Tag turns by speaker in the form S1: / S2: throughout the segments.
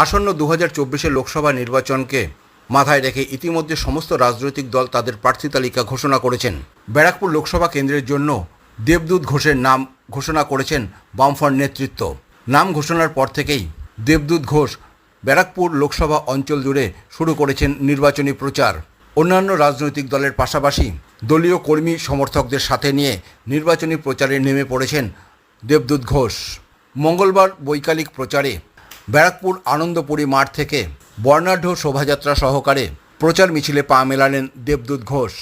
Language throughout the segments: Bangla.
S1: আসন্ন 2024 লোকসভা নির্বাচনকে মাথায় রেখে ইতিমধ্যে সমস্ত রাজনৈতিক দল তাদের প্রার্থী তালিকা ঘোষণা করেছেন। ব্যারাকপুর লোকসভা কেন্দ্রের জন্য দেবদূত ঘোষের নাম ঘোষণা করেছেন বামফ্রন্ট নেতৃত্ব। নাম ঘোষণার পর থেকেই দেবদূত ঘোষ ব্যারাকপুর লোকসভা অঞ্চল জুড়ে শুরু করেছেন নির্বাচনী প্রচার। অন্যান্য রাজনৈতিক দলের পাশাপাশি দলীয় কর্মী সমর্থকদের সাথে নিয়ে নির্বাচনী প্রচারে নেমে পড়েছেন দেবদূত ঘোষ। মঙ্গলবার বৈকালিক প্রচারে ব্যারাকপুর আনন্দপুরী মাঠ থেকে বর্ণাঢ্য শোভাযাত্রা সহকারে প্রচার মিছিলে পা মেলালেন দেবদূত ঘোষ।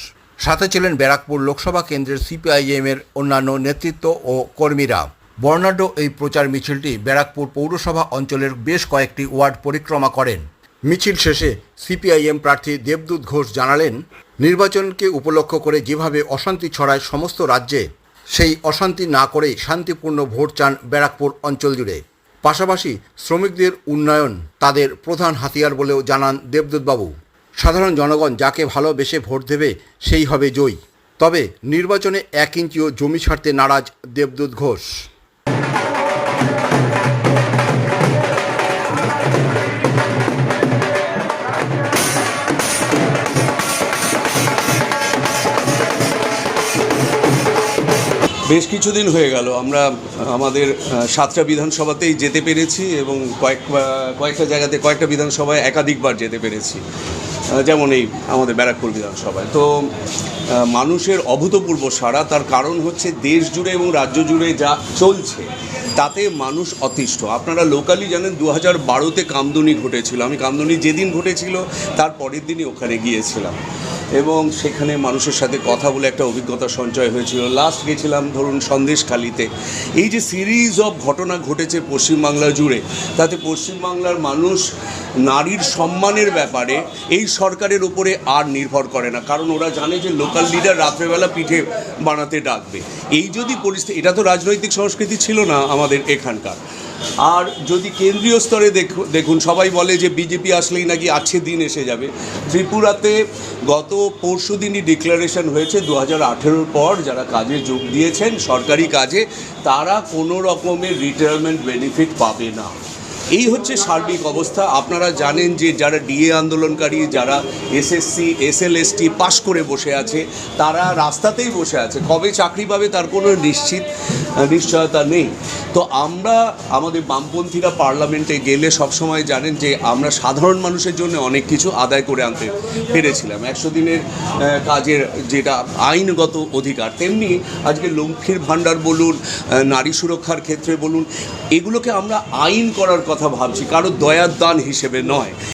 S1: সাথে ছিলেন ব্যারাকপুর লোকসভা কেন্দ্রের সিপিআইএমের অন্যান্য নেতৃত্ব ও কর্মীরা। বর্ণাঢ্য এই প্রচার মিছিলটি ব্যারাকপুর পৌরসভা অঞ্চলের বেশ কয়েকটি ওয়ার্ড পরিক্রমা করেন। মিছিল শেষে সিপিআইএম প্রার্থী দেবদূত ঘোষ জানালেন, নির্বাচনকে উপলক্ষ করে যেভাবে অশান্তি ছড়ায় সমস্ত রাজ্যে, সেই অশান্তি না করেই শান্তিপূর্ণ ভোট চান ব্যারাকপুর অঞ্চল জুড়ে। পাশাপাশি শ্রমিকদের উন্নয়ন তাদের প্রধান হাতিয়ার বলেও জানান দেবদূতবাবু। সাধারণ জনগণ যাকে ভালোবেসে ভোট দেবে সেই হবে জয়ী। তবে নির্বাচনে 1 ইঞ্চিও জমি ছাড়তে নারাজ দেবদূত ঘোষ।
S2: বেশ কিছুদিন হয়ে গেল আমরা আমাদের 7টা বিধানসভাতেই যেতে পেরেছি এবং কয়েকটা জায়গাতে কয়েকটা বিধানসভায় একাধিকবার যেতে পেরেছি, যেমন এই আমাদের ব্যারাকপুর বিধানসভায়। তো মানুষের অভূতপূর্ব সাড়া, তার কারণ হচ্ছে দেশ জুড়ে এবং রাজ্য জুড়ে যা চলছে তাতে মানুষ অতিষ্ঠ। আপনারা লোকালি জানেন 2012তে কামদুনি ঘটেছিল। আমি কামদুনি যেদিন ঘটেছিল তার পরের দিনই ওখানে গিয়েছিলাম এবং সেখানে মানুষের সাথে কথা বলে একটা অভিজ্ঞতা সঞ্চয় হয়েছিল। লাস্ট গেছিলাম ধরুন সন্দেশখালিতে। এই যে সিরিজ অফ ঘটনা ঘটেছে পশ্চিমবাংলা জুড়ে, তাতে পশ্চিমবাংলার মানুষ নারীর সম্মানের ব্যাপারে এই সরকারের উপরে আর নির্ভর করে না, কারণ ওরা জানে যে লোকাল লিডার রাত্রেবেলা পিঠে বানাতে ডাকবে। এই যদি পরিস্থিতি, এটা তো রাজনৈতিক সংস্কৃতি ছিল না আমাদের এখানকার। আর যদি কেন্দ্রীয় স্তরে দেখুন, সবাই বলে যে বিজেপি আসলেই নাকি আছে দিন এসে যাবে। ত্রিপুরাতে গত পরশু দিনই ডিক্লারেশন হয়েছে 2018-র পর যারা কাজে যোগ দিয়েছেন সরকারি কাজে, তারা কোনো রকমের রিটায়ারমেন্ট বেনিফিট পাবে না। এই হচ্ছে সার্বিক অবস্থা। আপনারা জানেন যে যারা ডিএ আন্দোলনকারী, যারা এসএসসি এসএলএসটি পাশ করে বসে আছে, তারা রাস্তাতেই বসে আছে। কবে চাকরি পাবে তার কোনো নিশ্চয়তা নেই। তো আমরা আমাদের বামপন্থীরা পার্লামেন্টে গেলে সবসময় জানেন যে আমরা সাধারণ মানুষের জন্য অনেক কিছু আদায় করে আনতে পেরেছিলাম। 100 দিনের কাজের যেটা আইনগত অধিকার, তেমনি আজকে লক্ষ্মীর ভাণ্ডার বলুন, নারী সুরক্ষার ক্ষেত্রে বলুন, এগুলোকে আমরা আইন করার কথা ভাবছি, কারো দয়ার দান হিসেবে নয়।